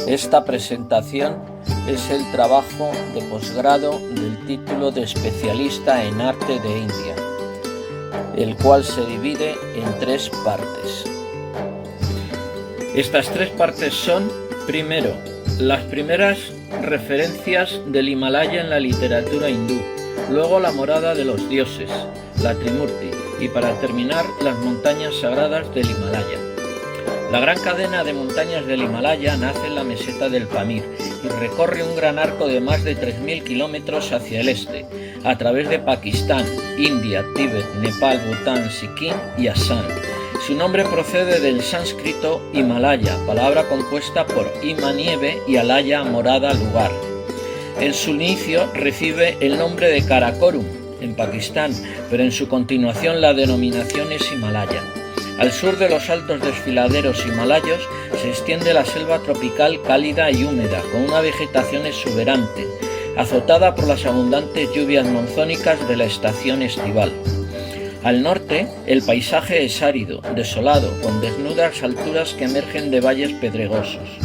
Esta presentación es el trabajo de posgrado del título de especialista en arte de India, el cual se divide en 3 partes. Estas 3 partes son, primero, las primeras referencias del Himalaya en la literatura hindú, luego la morada de los dioses, la Trimurti, y para terminar, las montañas sagradas del Himalaya. La gran cadena de montañas del Himalaya nace en la meseta del Pamir y recorre un gran arco de más de 3.000 kilómetros hacia el este, a través de Pakistán, India, Tíbet, Nepal, Bután, Sikkim y Assam. Su nombre procede del sánscrito Himalaya, palabra compuesta por Hima, nieve, y Alaya, morada, lugar. En su inicio recibe el nombre de Karakorum, en Pakistán, pero en su continuación la denominación es Himalaya. Al sur de los altos desfiladeros himalayos se extiende la selva tropical cálida y húmeda, con una vegetación exuberante, azotada por las abundantes lluvias monzónicas de la estación estival. Al norte, el paisaje es árido, desolado, con desnudas alturas que emergen de valles pedregosos.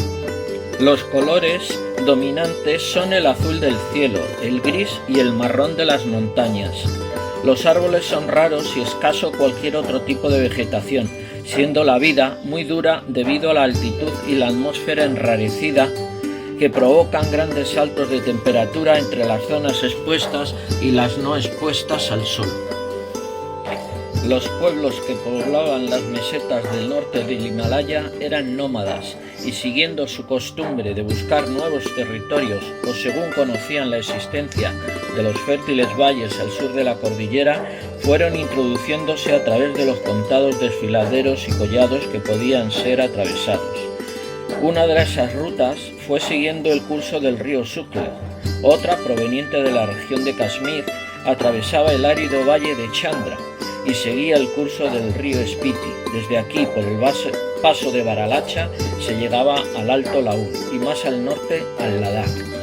Los colores dominantes son el azul del cielo, el gris y el marrón de las montañas. Los árboles son raros y escaso cualquier otro tipo de vegetación, siendo la vida muy dura debido a la altitud y la atmósfera enrarecida que provocan grandes saltos de temperatura entre las zonas expuestas y las no expuestas al sol. Los pueblos que poblaban las mesetas del norte del Himalaya eran nómadas y, siguiendo su costumbre de buscar nuevos territorios o según conocían la existencia de los fértiles valles al sur de la cordillera, fueron introduciéndose a través de los contados desfiladeros y collados que podían ser atravesados. Una de esas rutas fue siguiendo el curso del río Sutlej. Otra, proveniente de la región de Kashmir, atravesaba el árido valle de Chandra y seguía el curso del río Spiti. Desde aquí, por el paso de Baralacha, se llegaba al Alto Laúd y más al norte al Ladakh.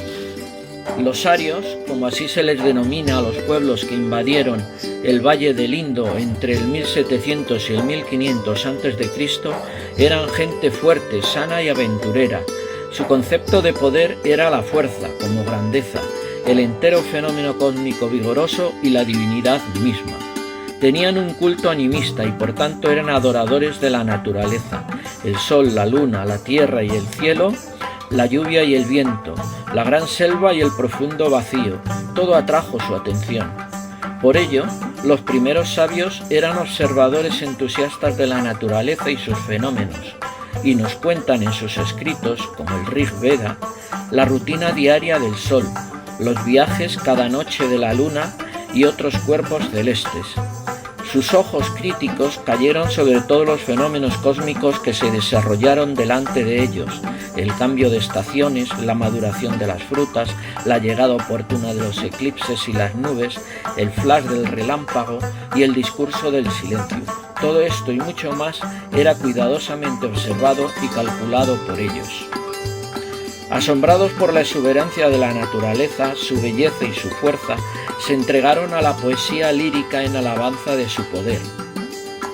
Los arios, como así se les denomina a los pueblos que invadieron el valle del Indo entre el 1700 y el 1500 a.C., eran gente fuerte, sana y aventurera. Su concepto de poder era la fuerza como grandeza, el entero fenómeno cósmico vigoroso y la divinidad misma. Tenían un culto animista y por tanto eran adoradores de la naturaleza, el sol, la luna, la tierra y el cielo, la lluvia y el viento, la gran selva y el profundo vacío, todo atrajo su atención. Por ello, los primeros sabios eran observadores entusiastas de la naturaleza y sus fenómenos, y nos cuentan en sus escritos, como el Rig Veda, la rutina diaria del sol, los viajes cada noche de la luna y otros cuerpos celestes. Sus ojos críticos cayeron sobre todos los fenómenos cósmicos que se desarrollaron delante de ellos: el cambio de estaciones, la maduración de las frutas, la llegada oportuna de los eclipses y las nubes, el flash del relámpago y el discurso del silencio. Todo esto y mucho más era cuidadosamente observado y calculado por ellos. Asombrados por la exuberancia de la naturaleza, su belleza y su fuerza, se entregaron a la poesía lírica en alabanza de su poder.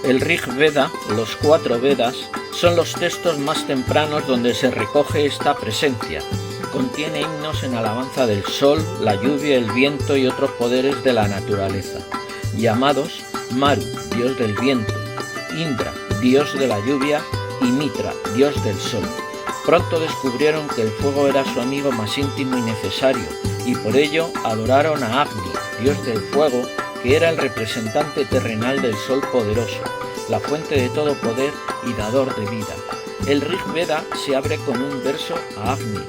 El Rig Veda, los 4 Vedas, son los textos más tempranos donde se recoge esta presencia. Contiene himnos en alabanza del sol, la lluvia, el viento y otros poderes de la naturaleza, llamados Maru, dios del viento, Indra, dios de la lluvia, y Mitra, dios del sol. Pronto descubrieron que el fuego era su amigo más íntimo y necesario, y por ello adoraron a Agni, dios del fuego, que era el representante terrenal del sol poderoso, la fuente de todo poder y dador de vida. El Rig Veda se abre con un verso a Agni.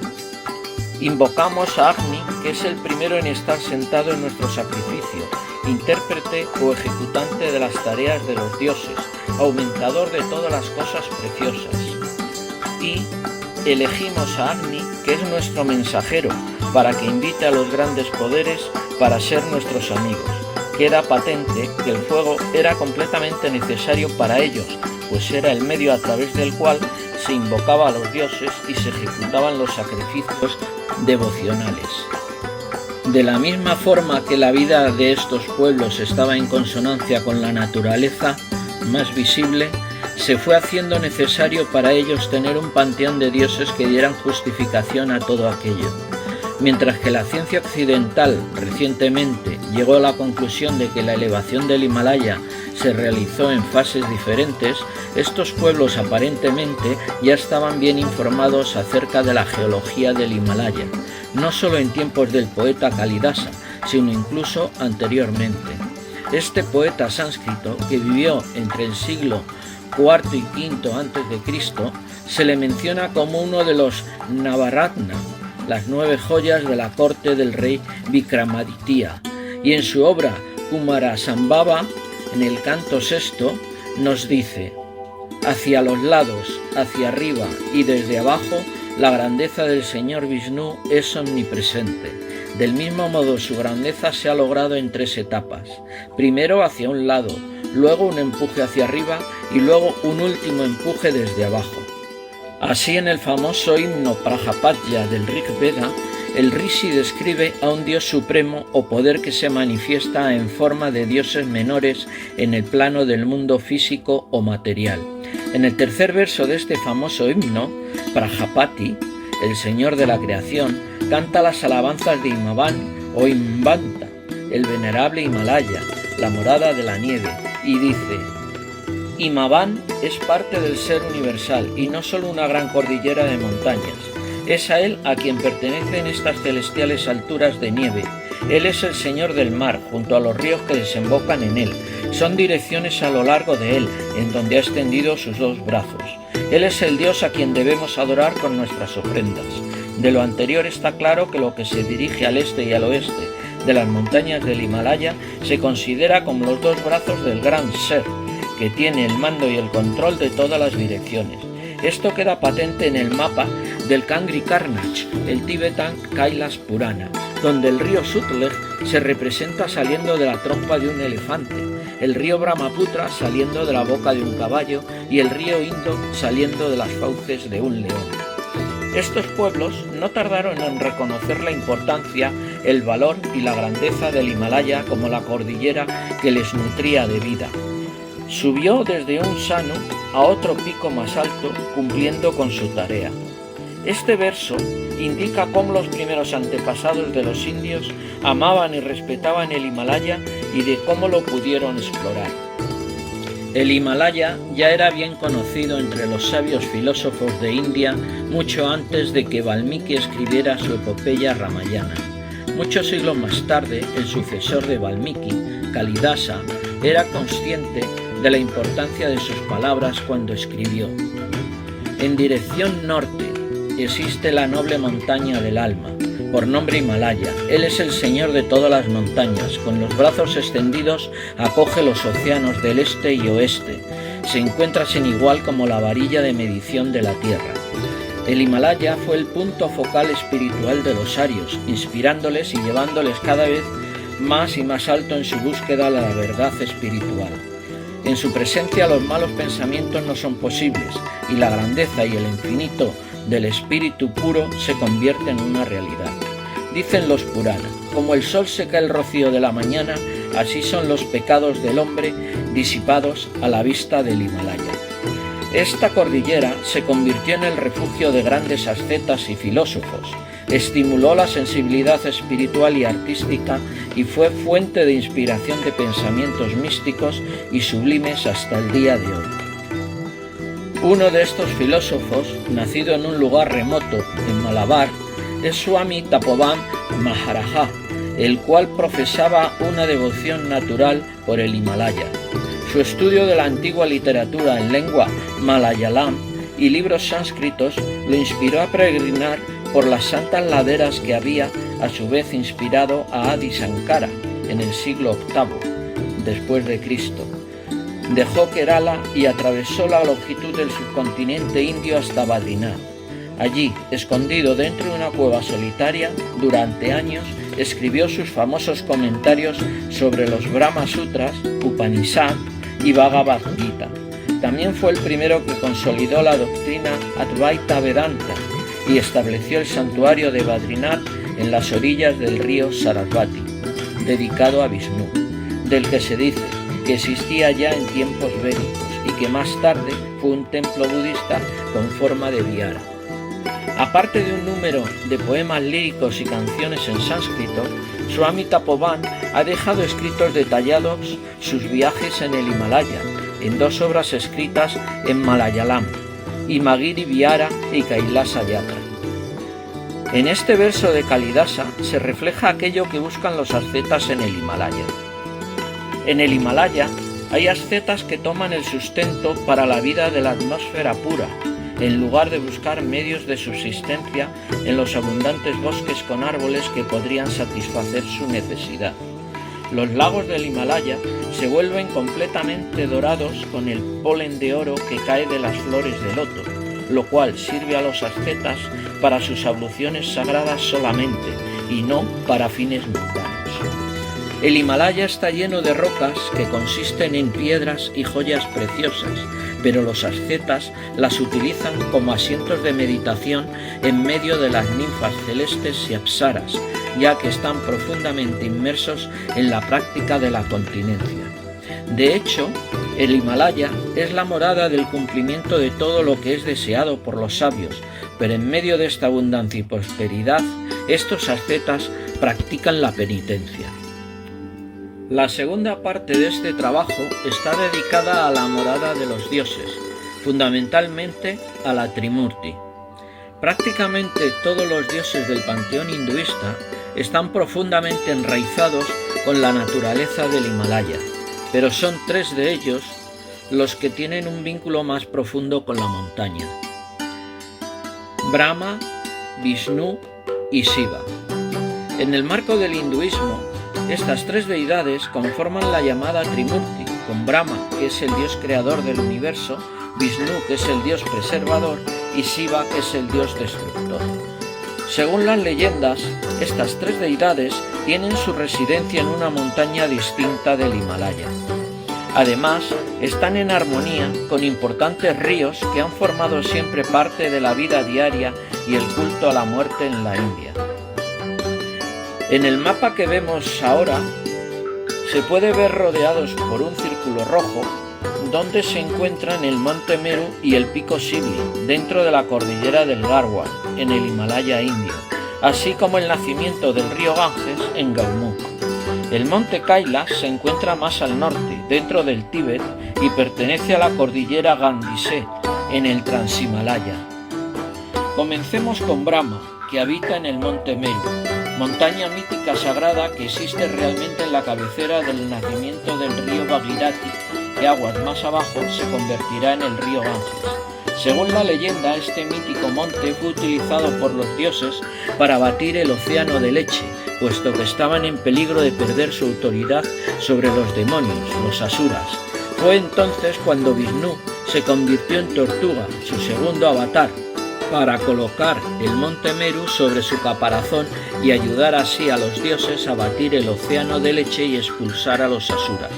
Invocamos a Agni, que es el primero en estar sentado en nuestro sacrificio, intérprete o ejecutante de las tareas de los dioses, aumentador de todas las cosas preciosas. Y elegimos a Agni, que es nuestro mensajero, para que invite a los grandes poderes para ser nuestros amigos. Queda patente que el fuego era completamente necesario para ellos, pues era el medio a través del cual se invocaba a los dioses y se ejecutaban los sacrificios devocionales. De la misma forma que la vida de estos pueblos estaba en consonancia con la naturaleza, más visible, se fue haciendo necesario para ellos tener un panteón de dioses que dieran justificación a todo aquello. Mientras que la ciencia occidental recientemente llegó a la conclusión de que la elevación del Himalaya se realizó en fases diferentes, estos pueblos aparentemente ya estaban bien informados acerca de la geología del Himalaya, no solo en tiempos del poeta Kalidasa, sino incluso anteriormente. Este poeta sánscrito, que vivió entre el siglo IV y V a.C., se le menciona como uno de los Navaratna, las 9 joyas de la corte del rey Vikramaditya, y en su obra Kumarasambhava, en el canto sexto, nos dice: hacia los lados, hacia arriba y desde abajo, la grandeza del Señor Vishnu es omnipresente. Del mismo modo, su grandeza se ha logrado en 3 etapas. Primero hacia un lado, luego un empuje hacia arriba y luego un último empuje desde abajo. Así, en el famoso himno Prajapatya del Rig Veda, el Rishi describe a un dios supremo o poder que se manifiesta en forma de dioses menores en el plano del mundo físico o material. En el tercer verso de este famoso himno, Prajapati, el señor de la creación, canta las alabanzas de Himavan o Himbanta, el venerable Himalaya, la morada de la nieve, y dice: Himavan es parte del ser universal y no solo una gran cordillera de montañas. Es a él a quien pertenecen estas celestiales alturas de nieve. Él es el señor del mar, junto a los ríos que desembocan en él. Son direcciones a lo largo de él, en donde ha extendido sus 2 brazos. Él es el Dios a quien debemos adorar con nuestras ofrendas. De lo anterior está claro que lo que se dirige al este y al oeste de las montañas del Himalaya se considera como los 2 brazos del gran ser, que tiene el mando y el control de todas las direcciones. Esto queda patente en el mapa del Kangri Karnach, el Tibetan Kailas Purana, donde el río Sutlej se representa saliendo de la trompa de un elefante, el río Brahmaputra saliendo de la boca de un caballo y el río Indo saliendo de las fauces de un león. Estos pueblos no tardaron en reconocer la importancia, el valor y la grandeza del Himalaya como la cordillera que les nutría de vida. Subió desde un sano a otro pico más alto, cumpliendo con su tarea. Este verso indica cómo los primeros antepasados de los indios amaban y respetaban el Himalaya y de cómo lo pudieron explorar. El Himalaya ya era bien conocido entre los sabios filósofos de India mucho antes de que Valmiki escribiera su epopeya Ramayana. Muchos siglos más tarde, el sucesor de Valmiki, Kalidasa, era consciente de la importancia de sus palabras cuando escribió: en dirección norte existe la noble montaña del alma, por nombre Himalaya. Él es el señor de todas las montañas, con los brazos extendidos acoge los océanos del este y oeste. Se encuentra sin igual como la varilla de medición de la tierra. El Himalaya fue el punto focal espiritual de los arios, inspirándoles y llevándoles cada vez más y más alto en su búsqueda a la verdad espiritual. En su presencia los malos pensamientos no son posibles y la grandeza y el infinito del espíritu puro se convierten en una realidad. Dicen los Purana: como el sol seca el rocío de la mañana, así son los pecados del hombre disipados a la vista del Himalaya. Esta cordillera se convirtió en el refugio de grandes ascetas y filósofos, estimuló la sensibilidad espiritual y artística y fue fuente de inspiración de pensamientos místicos y sublimes hasta el día de hoy. Uno de estos filósofos, nacido en un lugar remoto, en Malabar, es Swami Tapovan Maharaja, el cual profesaba una devoción natural por el Himalaya. Su estudio de la antigua literatura en lengua malayalam y libros sánscritos lo inspiró a peregrinar por las santas laderas que había a su vez inspirado a Adi Shankara en el siglo VIII después de Cristo. Dejó Kerala y atravesó la longitud del subcontinente indio hasta Badrinath. Allí, escondido dentro de una cueva solitaria, durante años escribió sus famosos comentarios sobre los Brahma Sutras, Upanishad y Bhagavad Gita. También fue el primero que consolidó la doctrina Advaita Vedanta y estableció el santuario de Badrinath en las orillas del río Sarasvati, dedicado a Vishnu, del que se dice: que existía ya en tiempos védicos y que más tarde fue un templo budista con forma de vihara. Aparte de un número de poemas líricos y canciones en sánscrito, Swami Tapovan ha dejado escritos detallados sus viajes en el Himalaya, en 2 obras escritas en Malayalam, Himagiri Vihara y Kailasa Yatra. En este verso de Kalidasa se refleja aquello que buscan los ascetas en el Himalaya. En el Himalaya hay ascetas que toman el sustento para la vida de la atmósfera pura, en lugar de buscar medios de subsistencia en los abundantes bosques con árboles que podrían satisfacer su necesidad. Los lagos del Himalaya se vuelven completamente dorados con el polen de oro que cae de las flores de loto, lo cual sirve a los ascetas para sus abluciones sagradas solamente y no para fines mundanos. El Himalaya está lleno de rocas que consisten en piedras y joyas preciosas, pero los ascetas las utilizan como asientos de meditación en medio de las ninfas celestes y apsaras, ya que están profundamente inmersos en la práctica de la continencia. De hecho, el Himalaya es la morada del cumplimiento de todo lo que es deseado por los sabios, pero en medio de esta abundancia y prosperidad, estos ascetas practican la penitencia. La segunda parte de este trabajo está dedicada a la morada de los dioses, fundamentalmente a la Trimurti. Prácticamente todos los dioses del panteón hinduista están profundamente enraizados con la naturaleza del Himalaya, pero son 3 de ellos los que tienen un vínculo más profundo con la montaña: Brahma, Vishnu y Shiva. En el marco del hinduismo, estas 3 deidades conforman la llamada Trimurti, con Brahma, que es el dios creador del universo, Vishnu, que es el dios preservador, y Shiva, que es el dios destructor. Según las leyendas, estas 3 deidades tienen su residencia en una montaña distinta del Himalaya. Además, están en armonía con importantes ríos que han formado siempre parte de la vida diaria y el culto a la muerte en la India. En el mapa que vemos ahora, se puede ver rodeados por un círculo rojo, donde se encuentran el monte Meru y el pico Sibli, dentro de la cordillera del Garhwal, en el Himalaya indio, así como el nacimiento del río Ganges en Gaumuk. El monte Kailas se encuentra más al norte, dentro del Tíbet, y pertenece a la cordillera Gandhise, en el Transhimalaya. Comencemos con Brahma, que habita en el monte Meru, montaña mítica sagrada que existe realmente en la cabecera del nacimiento del río Bhagirathi, que aguas más abajo se convertirá en el río Ganges. Según la leyenda, este mítico monte fue utilizado por los dioses para batir el océano de leche, puesto que estaban en peligro de perder su autoridad sobre los demonios, los asuras. Fue entonces cuando Vishnu se convirtió en Tortuga, su segundo avatar, para colocar el monte Meru sobre su caparazón y ayudar así a los dioses a batir el océano de leche y expulsar a los asuras.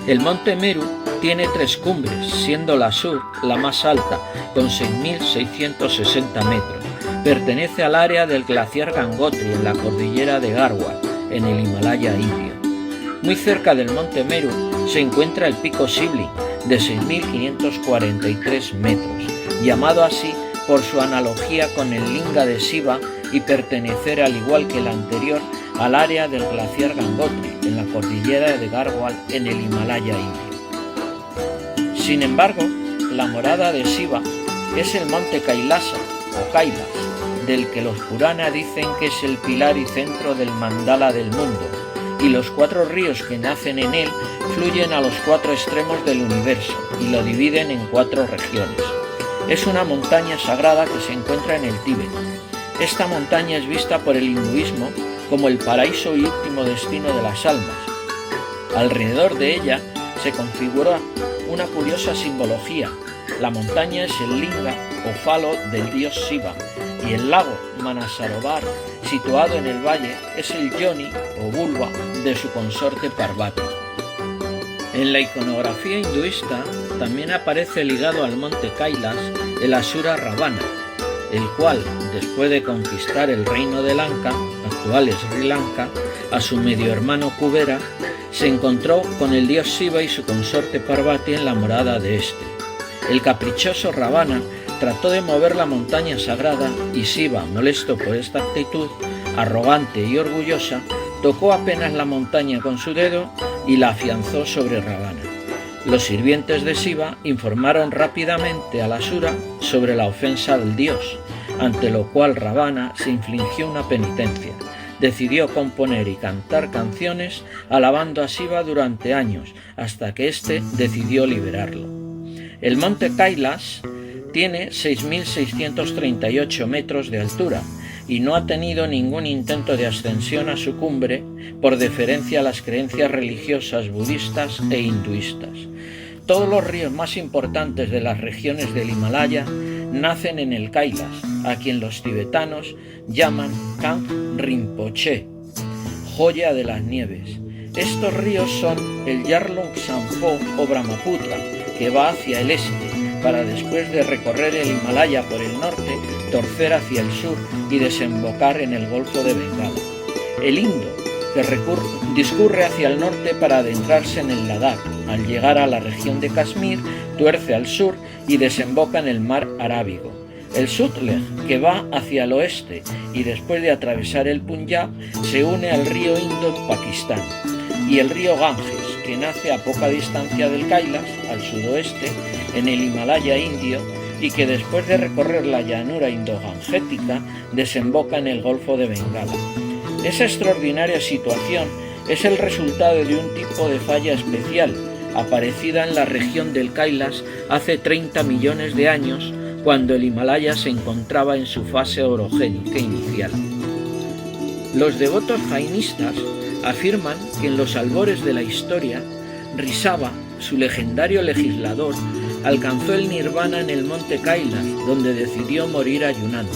El monte Meru tiene 3 cumbres, siendo la sur la más alta, con 6.660 metros. Pertenece al área del glaciar Gangotri en la cordillera de Garhwal, en el Himalaya indio. Muy cerca del monte Meru se encuentra el pico Sibli, de 6.543 metros, llamado así por su analogía con el linga de Shiva y pertenecer, al igual que el anterior, al área del glaciar Gangotri, en la cordillera de Garhwal, en el Himalaya indio. Sin embargo, la morada de Shiva es el monte Kailasa, o Kailas, del que los Purana dicen que es el pilar y centro del mandala del mundo, y los 4 ríos que nacen en él fluyen a los 4 extremos del universo y lo dividen en 4 regiones. Es una montaña sagrada que se encuentra en el Tíbet. Esta montaña es vista por el hinduismo como el paraíso y último destino de las almas. Alrededor de ella se configura una curiosa simbología. La montaña es el linga o falo del dios Shiva y el lago Manasarovar, situado en el valle, es el yoni o vulva de su consorte Parvati. En la iconografía hinduista también aparece ligado al monte Kailas el asura Ravana, el cual, después de conquistar el reino de Lanka, actual Sri Lanka, a su medio hermano Kubera, se encontró con el dios Shiva y su consorte Parvati en la morada de este. El caprichoso Ravana trató de mover la montaña sagrada y Shiva, molesto por esta actitud, arrogante y orgullosa, tocó apenas la montaña con su dedo y la afianzó sobre Ravana. Los sirvientes de Shiva informaron rápidamente al Asura sobre la ofensa del dios, ante lo cual Ravana se infligió una penitencia. Decidió componer y cantar canciones alabando a Shiva durante años, hasta que éste decidió liberarlo. El monte Kailas tiene 6.638 metros de altura y no ha tenido ningún intento de ascensión a su cumbre por deferencia a las creencias religiosas budistas e hinduistas. Todos los ríos más importantes de las regiones del Himalaya nacen en el Kailas, a quien los tibetanos llaman Kang Rinpoche, joya de las nieves. Estos ríos son el Yarlung Tsangpo o Brahmaputra, que va hacia el este, para después de recorrer el Himalaya por el norte, torcer hacia el sur y desembocar en el Golfo de Bengala. El Indo, que discurre hacia el norte para adentrarse en el Ladakh. Al llegar a la región de Kashmir, tuerce al sur y desemboca en el mar Arábigo. El Sutlej, que va hacia el oeste y después de atravesar el Punjab, se une al río Indo en Pakistán. Y el río Ganges, que nace a poca distancia del Kailas, al sudoeste, en el Himalaya indio, y que después de recorrer la llanura indogangética, desemboca en el Golfo de Bengala. Esa extraordinaria situación es el resultado de un tipo de falla especial, aparecida en la región del Kailas hace 30 millones de años, cuando el Himalaya se encontraba en su fase orogénica inicial. Los devotos jainistas afirman que en los albores de la historia, Rishabha, su legendario legislador, alcanzó el nirvana en el monte Kailas, donde decidió morir ayunando.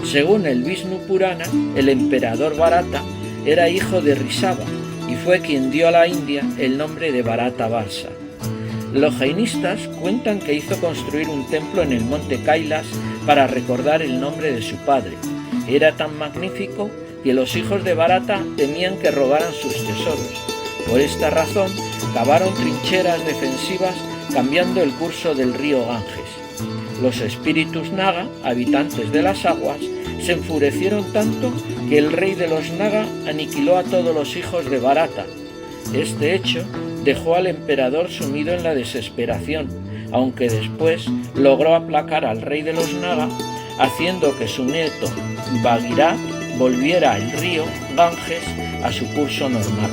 Según el Vishnu Purana, el emperador Bharata era hijo de Rishabha y fue quien dio a la India el nombre de Bharata Varsa. Los jainistas cuentan que hizo construir un templo en el monte Kailas para recordar el nombre de su padre. Era tan magnífico que los hijos de Bharata temían que robaran sus tesoros. Por esta razón, cavaron trincheras defensivas cambiando el curso del río Ganges. Los espíritus Naga, habitantes de las aguas, se enfurecieron tanto que el rey de los Naga aniquiló a todos los hijos de Bharata. Este hecho dejó al emperador sumido en la desesperación, aunque después logró aplacar al rey de los Naga, haciendo que su nieto Bhagirath volviera al río Ganges a su curso normal,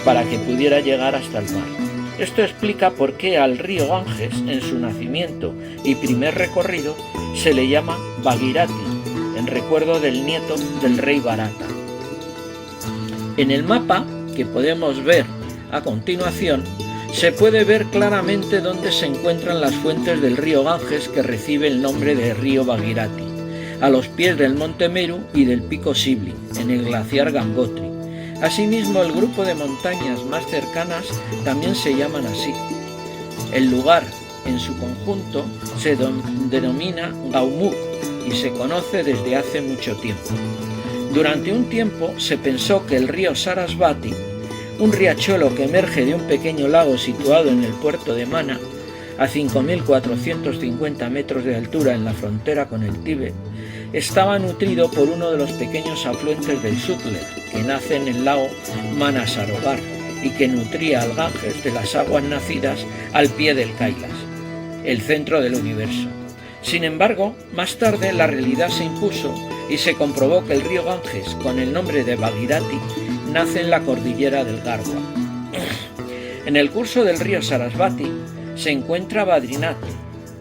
para que pudiera llegar hasta el mar. Esto explica por qué al río Ganges, en su nacimiento y primer recorrido, se le llama Bhagirathi, en recuerdo del nieto del rey Bharata. En el mapa, que podemos ver a continuación, se puede ver claramente dónde se encuentran las fuentes del río Ganges, que recibe el nombre de río Bhagirathi, a los pies del monte Meru y del pico Sibling, en el glaciar Gangotri. Asimismo, el grupo de montañas más cercanas también se llaman así. El lugar, en su conjunto, se denomina Gaumuk y se conoce desde hace mucho tiempo. Durante un tiempo se pensó que el río Sarasvati, un riachuelo que emerge de un pequeño lago situado en el puerto de Mana, a 5.450 metros de altura en la frontera con el Tíbet, estaba nutrido por uno de los pequeños afluentes del Sutlej, que nace en el lago Manasarovar y que nutría al Ganges de las aguas nacidas al pie del Kailas, el centro del universo. Sin embargo, más tarde la realidad se impuso y se comprobó que el río Ganges, con el nombre de Bhagirathi, nace en la cordillera del Garhwal. En el curso del río Sarasvati se encuentra Badrinath,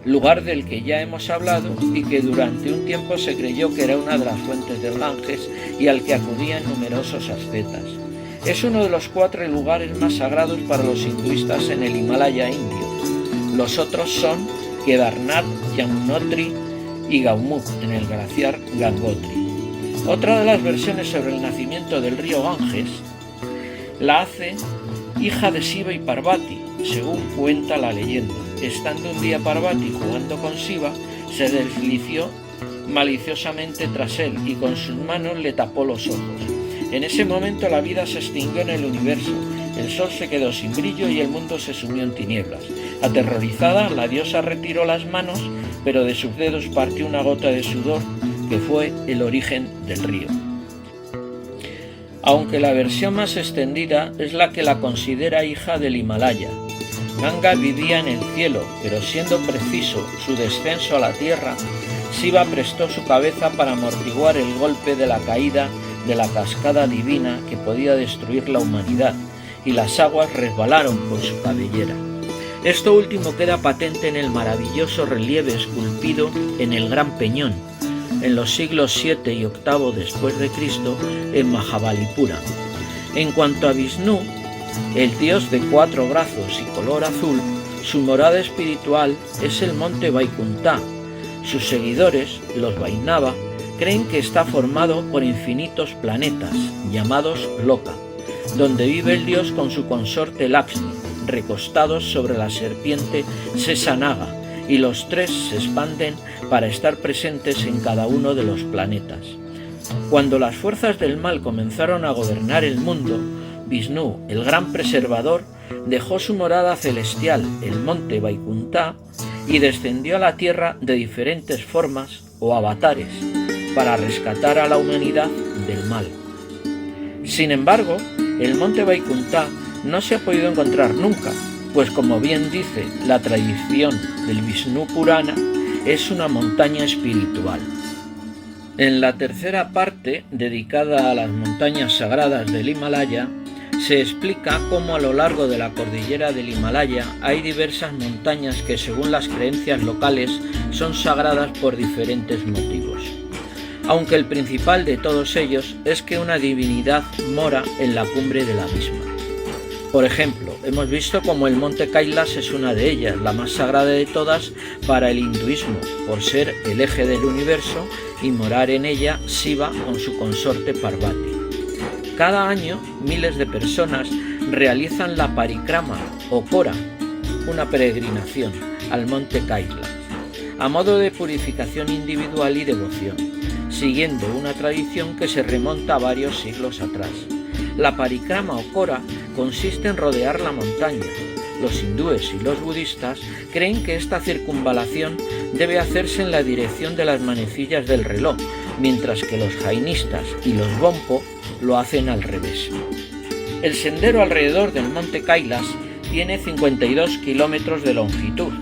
lugar del que ya hemos hablado y que durante un tiempo se creyó que era una de las fuentes del Ganges y al que acudían numerosos ascetas. Es uno de los 4 lugares más sagrados para los hinduistas en el Himalaya indio. Los otros son Kedarnath, Yamunotri y Gaumuk en el glaciar Gangotri. Otra de las versiones sobre el nacimiento del río Ganges la hace hija de Shiva y Parvati, según cuenta la leyenda. Estando un día Parvati jugando con Shiva, se deslició maliciosamente tras él y con sus manos le tapó los ojos. En ese momento la vida se extinguió en el universo. el sol se quedó sin brillo y el mundo se sumió en tinieblas. Aterrorizada, la diosa retiró las manos, pero de sus dedos partió una gota de sudor que fue el origen del río. Aunque la versión más extendida es la que la considera hija del Himalaya. Ganga vivía en el cielo, pero siendo preciso su descenso a la tierra, Shiva prestó su cabeza para amortiguar el golpe de la caída de la cascada divina que podía destruir la humanidad, y las aguas resbalaron por su cabellera. Esto último queda patente en el maravilloso relieve esculpido en el Gran Peñón, en los siglos VII y VIII después de Cristo, en Mahabalipura. En cuanto a Vishnu, el dios de 4 brazos y color azul, su morada espiritual es el monte Vaikunthā. Sus seguidores, los Vaishnava, creen que está formado por infinitos planetas, llamados Loka, donde vive el dios con su consorte Lakshmi, recostados sobre la serpiente Sesanaga, y los tres se expanden para estar presentes en cada uno de los planetas. Cuando las fuerzas del mal comenzaron a gobernar el mundo, Vishnu, el gran preservador, dejó su morada celestial, el monte Vaikunthā, y descendió a la tierra de diferentes formas o avatares para rescatar a la humanidad del mal. Sin embargo, el monte Vaikunthā no se ha podido encontrar nunca, pues como bien dice la tradición del Vishnu Purana, es una montaña espiritual. En la tercera parte, dedicada a las montañas sagradas del Himalaya, se explica cómo a lo largo de la cordillera del Himalaya hay diversas montañas que, según las creencias locales, son sagradas por diferentes motivos. Aunque el principal de todos ellos es que una divinidad mora en la cumbre de la misma. Por ejemplo, hemos visto cómo el monte Kailas es una de ellas, la más sagrada de todas para el hinduismo, por ser el eje del universo y morar en ella Shiva con su consorte Parvati. Cada año, miles de personas realizan la parikrama o kora, una peregrinación al monte Kailas, a modo de purificación individual y devoción, siguiendo una tradición que se remonta a varios siglos atrás. La parikrama o kora consiste en rodear la montaña. Los hindúes y los budistas creen que esta circunvalación debe hacerse en la dirección de las manecillas del reloj, mientras que los jainistas y los Bonpo lo hacen al revés. El sendero alrededor del monte Kailas tiene 52 kilómetros de longitud,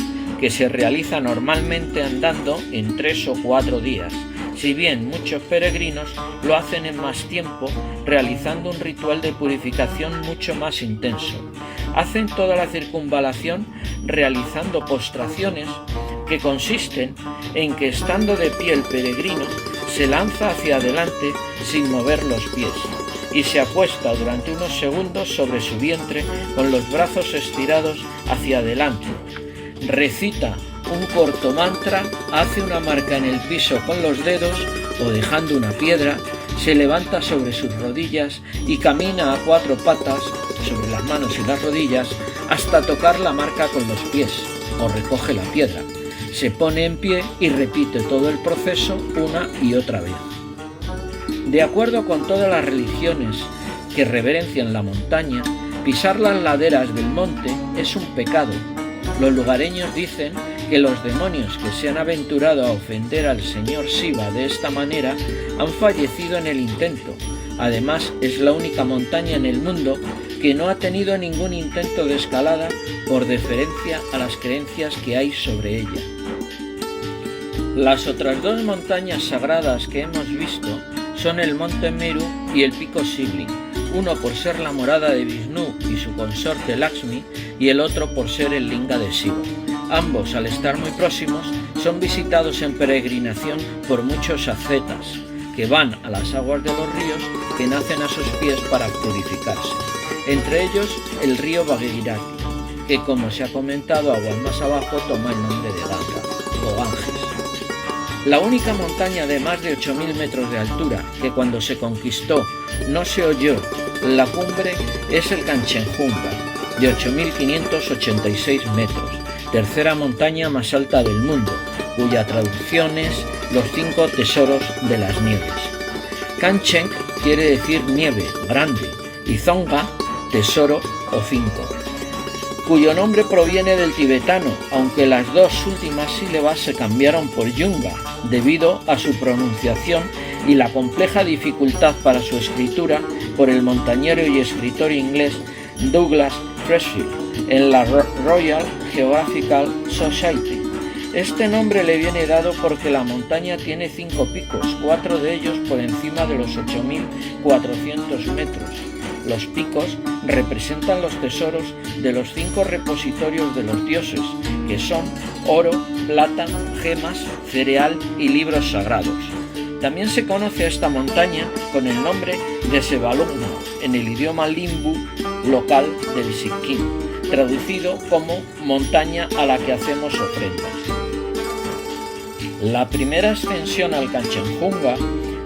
que se realiza normalmente andando en 3 o 4 días, si bien muchos peregrinos lo hacen en más tiempo, realizando un ritual de purificación mucho más intenso. Hacen toda la circunvalación realizando postraciones que consisten en que, estando de pie el peregrino, se lanza hacia adelante sin mover los pies y se acuesta durante unos segundos sobre su vientre con los brazos estirados hacia adelante. Recita un corto mantra, hace una marca en el piso con los dedos o dejando una piedra, se levanta sobre sus rodillas y camina a 4 patas sobre las manos y las rodillas hasta tocar la marca con los pies o recoge la piedra. Se pone en pie y repite todo el proceso una y otra vez. De acuerdo con todas las religiones que reverencian la montaña, pisar las laderas del monte es un pecado. Los lugareños dicen que los demonios que se han aventurado a ofender al señor Shiva de esta manera han fallecido en el intento. Además, es la única montaña en el mundo que no ha tenido ningún intento de escalada por deferencia a las creencias que hay sobre ella. Las otras 2 montañas sagradas que hemos visto son el monte Meru y el pico Sibling, uno por ser la morada de Vishnu y su consorte Lakshmi, y el otro por ser el linga de Shiva. Ambos, al estar muy próximos, son visitados en peregrinación por muchos ascetas, que van a las aguas de los ríos que nacen a sus pies para purificarse. Entre ellos, el río Bhagirati, que, como se ha comentado aguas más abajo, toma el nombre de Ganga o Ganges. La única montaña de más de 8.000 metros de altura que, cuando se conquistó, no se oyó la cumbre es el Kanchenjunga, de 8.586 metros, tercera montaña más alta del mundo, cuya traducción es los 5 tesoros de las nieves. Kanchen quiere decir nieve, grande, y Zonga, tesoro, o 5, cuyo nombre proviene del tibetano, aunque las dos últimas sílabas se cambiaron por Yunga, debido a su pronunciación y la compleja dificultad para su escritura por el montañero y escritor inglés Douglas Freshfield en la Royal Geographical Society. Este nombre le viene dado porque la montaña tiene 5 picos, 4 de ellos por encima de los 8.400 metros. Los picos representan los tesoros de los 5 repositorios de los dioses, que son oro, plata, gemas, cereal y libros sagrados. También se conoce a esta montaña con el nombre de Sebalungma en el idioma limbu local del Sikkim, traducido como montaña a la que hacemos ofrendas. La primera ascensión al Kanchenjunga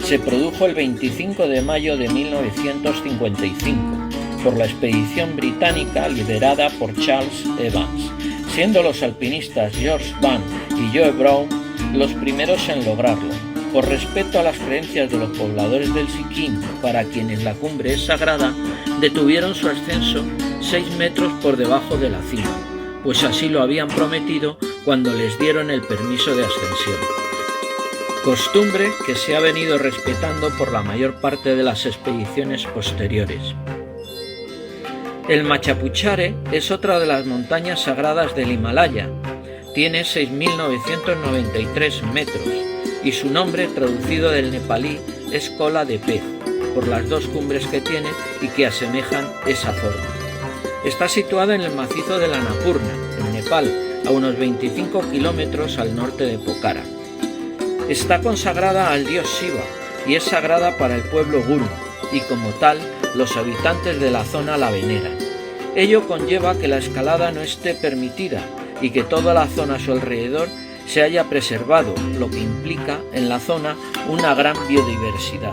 se produjo el 25 de mayo de 1955 por la expedición británica liderada por Charles Evans, siendo los alpinistas George Vann y Joe Brown los primeros en lograrlo. Por respeto a las creencias de los pobladores del Sikkim, para quienes la cumbre es sagrada, detuvieron su ascenso 6 metros por debajo de la cima, pues así lo habían prometido cuando les dieron el permiso de ascensión. Costumbre que se ha venido respetando por la mayor parte de las expediciones posteriores. El Machapuchare es otra de las montañas sagradas del Himalaya. Tiene 6.993 metros y su nombre traducido del nepalí es cola de pez, por las 2 cumbres que tiene y que asemejan esa forma. Está situada en el macizo de la Annapurna, en Nepal, a unos 25 kilómetros al norte de Pokhara. Está consagrada al dios Shiva y es sagrada para el pueblo Guru, y como tal, los habitantes de la zona la veneran. Ello conlleva que la escalada no esté permitida y que toda la zona a su alrededor se haya preservado, lo que implica en la zona una gran biodiversidad.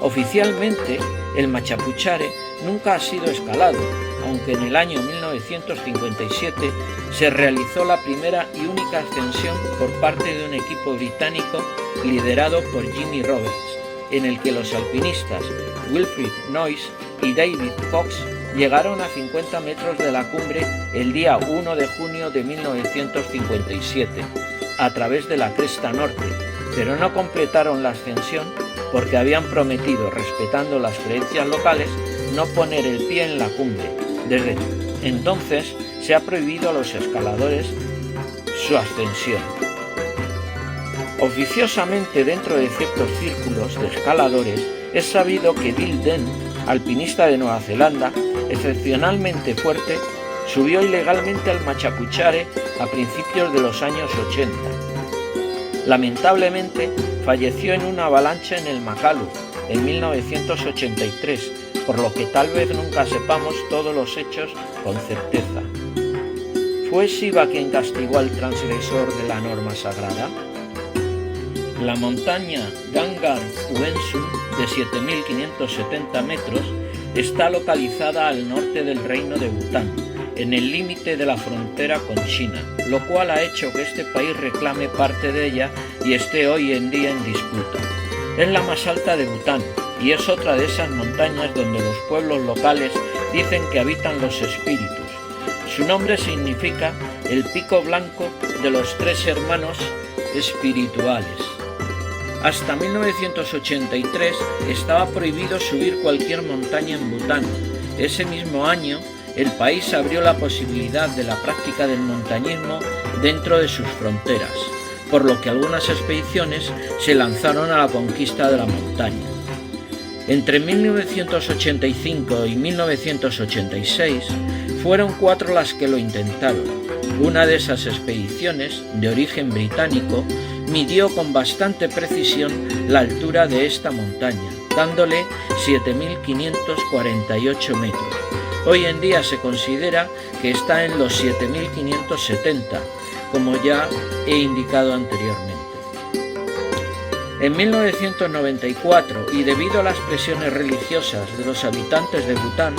Oficialmente, el Machapuchare nunca ha sido escalado, aunque en el año 1957 se realizó la primera y única ascensión por parte de un equipo británico liderado por Jimmy Roberts, en el que los alpinistas Wilfrid Noyce y David Cox llegaron a 50 metros de la cumbre el día 1 de junio de 1957, a través de la cresta norte, pero no completaron la ascensión porque habían prometido, respetando las creencias locales, no poner el pie en la cumbre. Desde entonces se ha prohibido a los escaladores su ascensión. Oficiosamente, dentro de ciertos círculos de escaladores, es sabido que Bill Dent, alpinista de Nueva Zelanda, excepcionalmente fuerte, subió ilegalmente al Machapuchare a principios de los años 80. Lamentablemente, falleció en una avalancha en el Makalu en 1983, por lo que tal vez nunca sepamos todos los hechos con certeza. ¿Fue Shiva quien castigó al transgresor de la norma sagrada? La montaña Gangar Uensu, de 7.570 metros, está localizada al norte del reino de Bután, en el límite de la frontera con China, lo cual ha hecho que este país reclame parte de ella y esté hoy en día en disputa. Es la más alta de Bután y es otra de esas montañas donde los pueblos locales dicen que habitan los espíritus. Su nombre significa el pico blanco de los 3 hermanos espirituales. Hasta 1983 estaba prohibido subir cualquier montaña en Bután. Ese mismo año, el país abrió la posibilidad de la práctica del montañismo dentro de sus fronteras, por lo que algunas expediciones se lanzaron a la conquista de la montaña. Entre 1985 y 1986 fueron 4 las que lo intentaron. Una de esas expediciones, de origen británico, midió con bastante precisión la altura de esta montaña, dándole 7.548 metros. Hoy en día se considera que está en los 7.570, como ya he indicado anteriormente. En 1994, y debido a las presiones religiosas de los habitantes de Bután,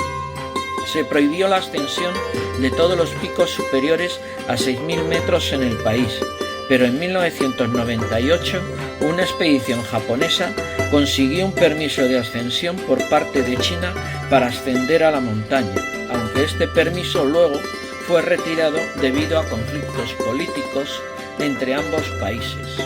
se prohibió la ascensión de todos los picos superiores a 6.000 metros en el país, pero en 1998 una expedición japonesa consiguió un permiso de ascensión por parte de China para ascender a la montaña, aunque aunque este permiso luego fue retirado debido a conflictos políticos entre ambos países.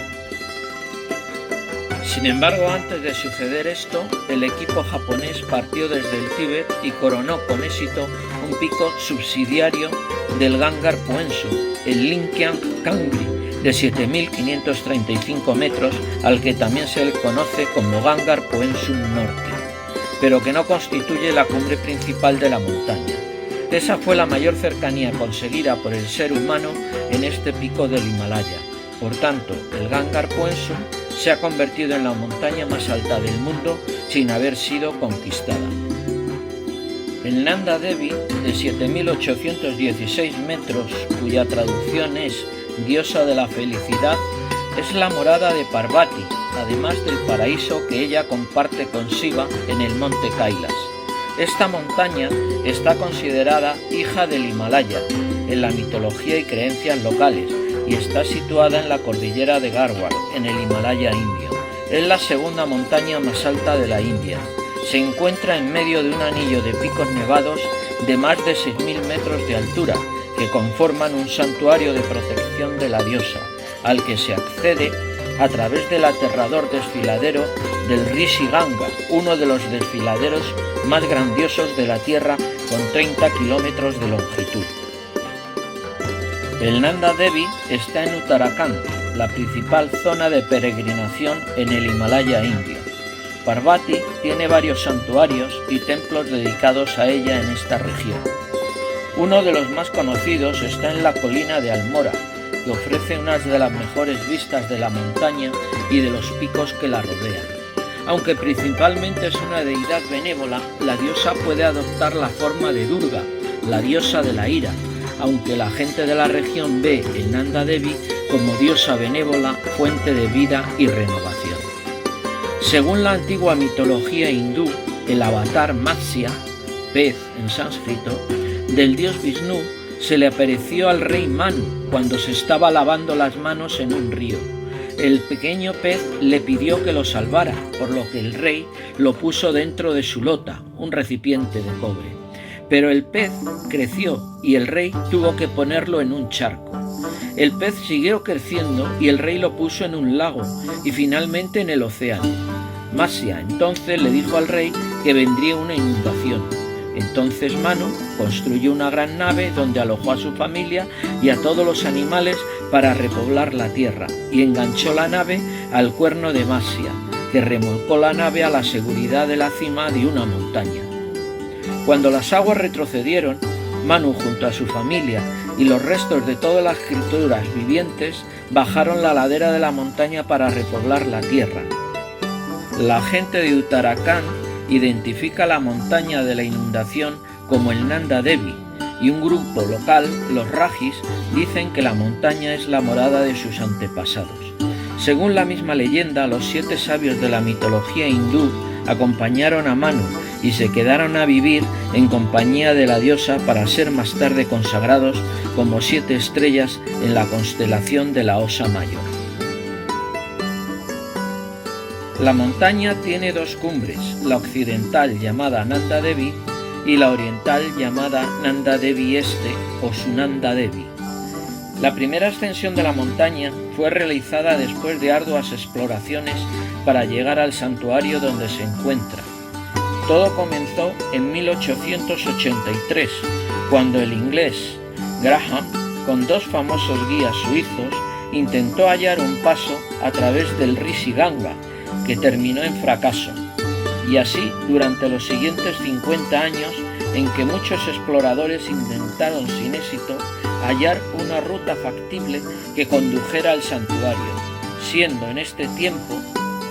Sin embargo, antes de suceder esto, el equipo japonés partió desde el Tíbet y coronó con éxito un pico subsidiario del Gangar Puensum, el Linkiang Kangri, de 7.535 metros, al que también se le conoce como Gangar Puensum Norte, pero que no constituye la cumbre principal de la montaña. Esa fue la mayor cercanía conseguida por el ser humano en este pico del Himalaya. Por tanto, el Gangar Puensum se ha convertido en la montaña más alta del mundo sin haber sido conquistada. El Nanda Devi, de 7.816 metros, cuya traducción es diosa de la felicidad, es la morada de Parvati, además del paraíso que ella comparte con Shiva en el monte Kailas. Esta montaña está considerada hija del Himalaya en la mitología y creencias locales y está situada en la cordillera de Garhwal, en el Himalaya indio. Es la segunda montaña más alta de la India. Se encuentra en medio de un anillo de picos nevados de más de 6.000 metros de altura, que conforman un santuario de protección de la diosa, al que se accede a través del aterrador desfiladero del Rishi Ganga, uno de los desfiladeros más grandiosos de la Tierra, con 30 kilómetros de longitud. El Nanda Devi está en Uttarakhand, la principal zona de peregrinación en el Himalaya indio. Parvati tiene varios santuarios y templos dedicados a ella en esta región. Uno de los más conocidos está en la colina de Almora, que ofrece unas de las mejores vistas de la montaña y de los picos que la rodean. Aunque principalmente es una deidad benévola, la diosa puede adoptar la forma de Durga, la diosa de la ira, aunque la gente de la región ve el Nanda Devi como diosa benévola, fuente de vida y renovación. Según la antigua mitología hindú, el avatar Matsya, pez en sánscrito, del dios Vishnu, se le apareció al rey Manu cuando se estaba lavando las manos en un río. El pequeño pez le pidió que lo salvara, por lo que el rey lo puso dentro de su lota, un recipiente de cobre. Pero el pez creció y el rey tuvo que ponerlo en un charco. El pez siguió creciendo y el rey lo puso en un lago y finalmente en el océano. Matsya entonces le dijo al rey que vendría una inundación. Entonces Manu construyó una gran nave donde alojó a su familia y a todos los animales para repoblar la tierra, y enganchó la nave al cuerno de Matsya, que remolcó la nave a la seguridad de la cima de una montaña. Cuando las aguas retrocedieron, Manu junto a su familia y los restos de todas las criaturas vivientes bajaron la ladera de la montaña para repoblar la tierra. La gente de Uttarakhand identifica la montaña de la inundación como el Nanda Devi, y un grupo local, los Rajis, dicen que la montaña es la morada de sus antepasados. Según la misma leyenda, los 7 sabios de la mitología hindú acompañaron a Manu y se quedaron a vivir en compañía de la diosa para ser más tarde consagrados como 7 estrellas en la constelación de la Osa Mayor. La montaña tiene 2 cumbres, la occidental llamada Nanda Devi y la oriental llamada Nanda Devi Este o Sunanda Devi. La primera ascensión de la montaña fue realizada después de arduas exploraciones para llegar al santuario donde se encuentra. Todo comenzó en 1883, cuando el inglés Graham, con 2 famosos guías suizos, intentó hallar un paso a través del Rishi Ganga, que terminó en fracaso, y así durante los siguientes 50 años en que muchos exploradores intentaron sin éxito hallar una ruta factible que condujera al santuario, siendo en este tiempo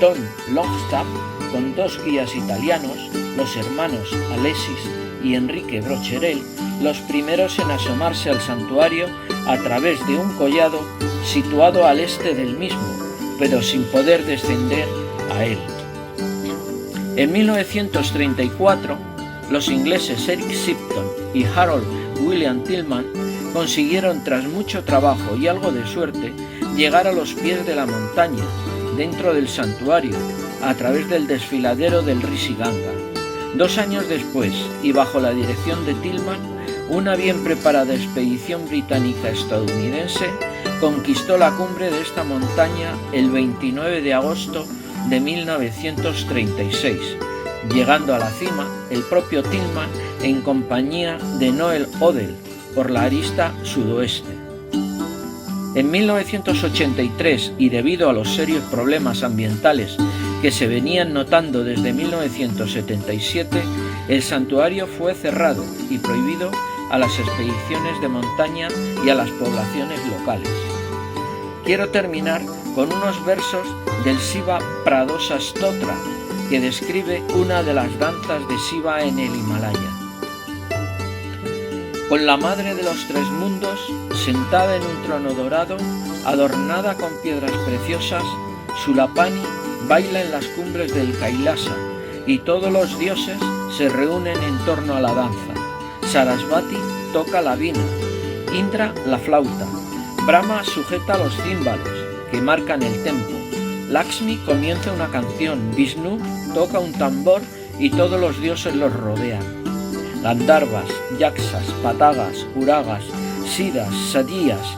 Tom Longstaff, con 2 guías italianos, los hermanos Alessis y Enrique Brocherel, los primeros en asomarse al santuario a través de un collado situado al este del mismo, pero sin poder descender a él. En 1934, los ingleses Eric Shipton y Harold William Tillman consiguieron, tras mucho trabajo y algo de suerte, llegar a los pies de la montaña, dentro del santuario, a través del desfiladero del Rishi Ganga. 2 años después, y bajo la dirección de Tillman, una bien preparada expedición británica-estadounidense conquistó la cumbre de esta montaña el 29 de agosto de 1936, llegando a la cima el propio Tillman en compañía de Noel Odell por la arista sudoeste. En 1983, y debido a los serios problemas ambientales que se venían notando desde 1977, el santuario fue cerrado y prohibido a las expediciones de montaña y a las poblaciones locales. Quiero terminar con unos versos del Shiva Pradosa Stotra, que describe una de las danzas de Shiva en el Himalaya. Con la madre de los tres mundos, sentada en un trono dorado, adornada con piedras preciosas, Sulapani baila en las cumbres del Kailasa y todos los dioses se reúnen en torno a la danza. Sarasvati toca la vina, Indra la flauta, Brahma sujeta los címbalos que marcan el tempo, Lakshmi comienza una canción, Vishnu toca un tambor y todos los dioses los rodean. Gandharvas, Yaksas, Patagas, Uragas, Siddhas, Sadiyas,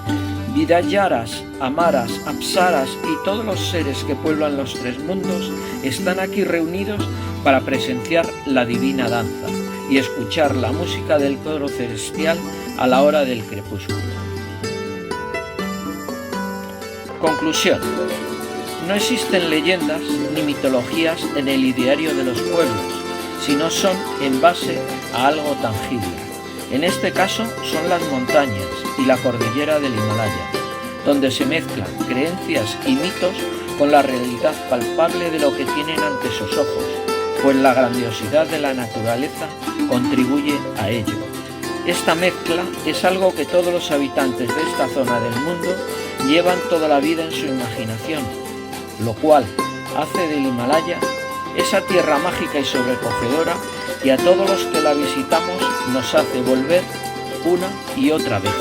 Vidayaras, Amaras, Apsaras y todos los seres que pueblan los tres mundos están aquí reunidos para presenciar la divina danza y escuchar la música del coro celestial a la hora del crepúsculo. Conclusión. No existen leyendas ni mitologías en el ideario de los pueblos, sino son en base a algo tangible. En este caso son las montañas y la cordillera del Himalaya, donde se mezclan creencias y mitos con la realidad palpable de lo que tienen ante sus ojos, pues la grandiosidad de la naturaleza contribuye a ello. Esta mezcla es algo que todos los habitantes de esta zona del mundo llevan toda la vida en su imaginación, lo cual hace del Himalaya esa tierra mágica y sobrecogedora y a todos los que la visitamos nos hace volver una y otra vez.